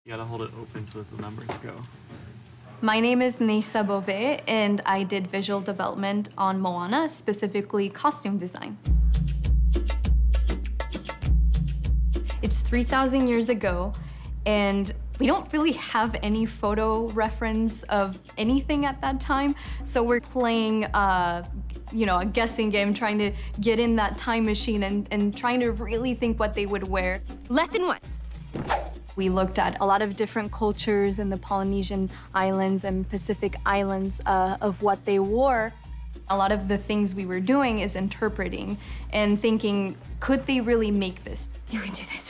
You gotta hold it open so that the numbers go. My name is Nisa Bove, and I did visual development on Moana, specifically costume design. It's 3,000 years ago, and we don't really have any photo reference of anything at that time, so we're playing a guessing game, trying to get in that time machine and trying to really think what they would wear. Lesson 1. We looked at a lot of different cultures in the Polynesian islands and Pacific islands of what they wore. A lot of the things we were doing is interpreting and thinking, could they really make this? You can do this.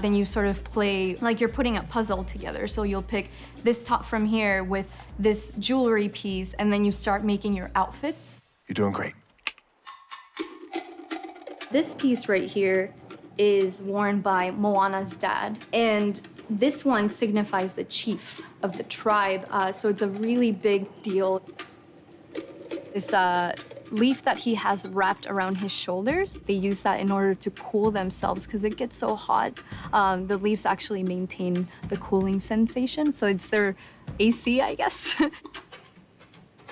Then you sort of play like you're putting a puzzle together. So you'll pick this top from here with this jewelry piece, and then you start making your outfits. You're doing great. This piece right here is worn by Moana's dad, and this one signifies the chief of the tribe, so it's a really big deal. This leaf that he has wrapped around his shoulders, they use that in order to cool themselves because it gets so hot. The leaves actually maintain the cooling sensation, so it's their AC, I guess.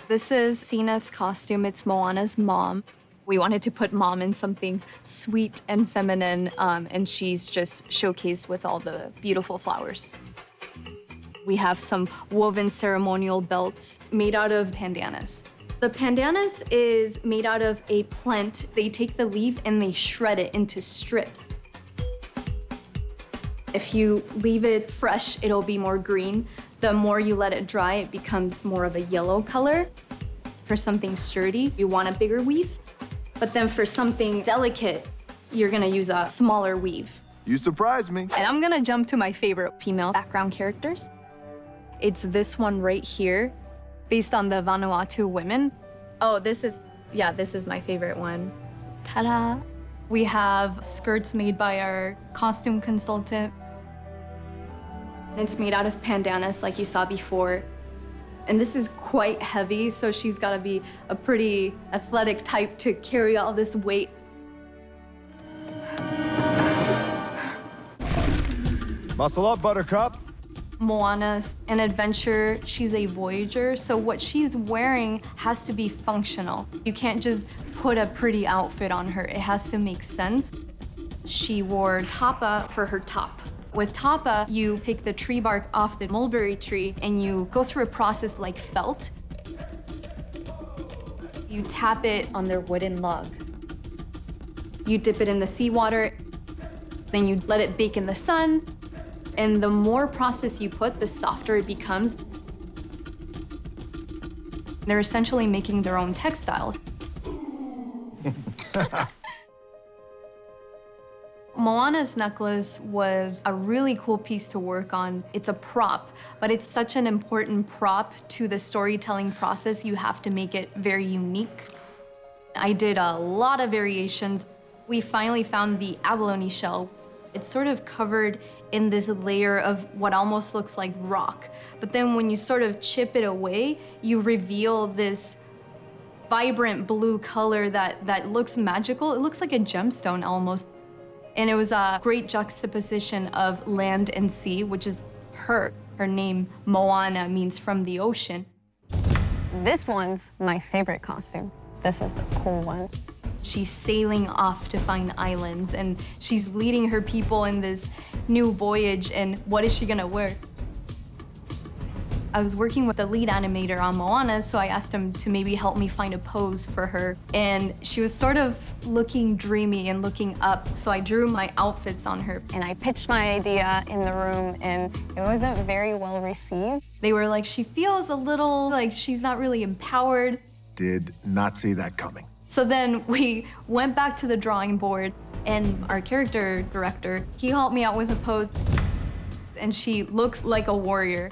This is Sina's costume. It's Moana's mom. We wanted to put mom in something sweet and feminine, and she's just showcased with all the beautiful flowers. We have some woven ceremonial belts made out of pandanus. The pandanus is made out of a plant. They take the leaf and they shred it into strips. If you leave it fresh, it'll be more green. The more you let it dry, it becomes more of a yellow color. For something sturdy, you want a bigger weave. But then for something delicate, you're gonna use a smaller weave. You surprised me. And I'm gonna jump to my favorite female background characters. It's this one right here, based on the Vanuatu women. Oh, this is my favorite one. Ta-da! We have skirts made by our costume consultant. It's made out of pandanus, like you saw before. And this is quite heavy, so she's gotta be a pretty athletic type to carry all this weight. Muscle up, Buttercup. Moana's an adventurer, she's a voyager, so what she's wearing has to be functional. You can't just put a pretty outfit on her, it has to make sense. She wore tapa for her top. With tapa, you take the tree bark off the mulberry tree and you go through a process like felt. You tap it on their wooden log. You dip it in the seawater, then you let it bake in the sun. And the more process you put, the softer it becomes. They're essentially making their own textiles. Moana's necklace was a really cool piece to work on. It's a prop, but it's such an important prop to the storytelling process. You have to make it very unique. I did a lot of variations. We finally found the abalone shell. It's sort of covered in this layer of what almost looks like rock. But then when you sort of chip it away, you reveal this vibrant blue color that looks magical. It looks like a gemstone almost. And it was a great juxtaposition of land and sea, which is her. Her name, Moana, means from the ocean. This one's my favorite costume. This is the cool one. She's sailing off to find islands, and she's leading her people in this new voyage, and what is she gonna wear? I was working with the lead animator on Moana, so I asked him to maybe help me find a pose for her. And she was sort of looking dreamy and looking up, so I drew my outfits on her. And I pitched my idea in the room, and it wasn't very well received. They were like, she feels a little like she's not really empowered. Did not see that coming. So then we went back to the drawing board, and our character director, he helped me out with a pose, and she looks like a warrior.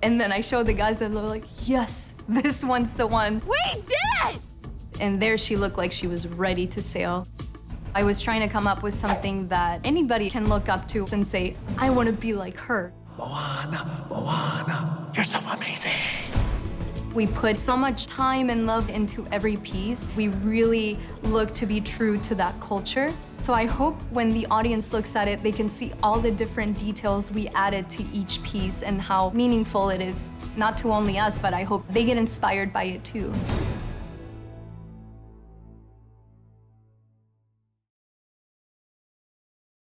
And then I showed the guys, and they were like, yes, this one's the one. We did it! And there she looked like she was ready to sail. I was trying to come up with something that anybody can look up to and say, I want to be like her. Moana, Moana, you're so amazing. We put so much time and love into every piece. We really look to be true to that culture. So I hope when the audience looks at it, they can see all the different details we added to each piece and how meaningful it is, not to only us, but I hope they get inspired by it too.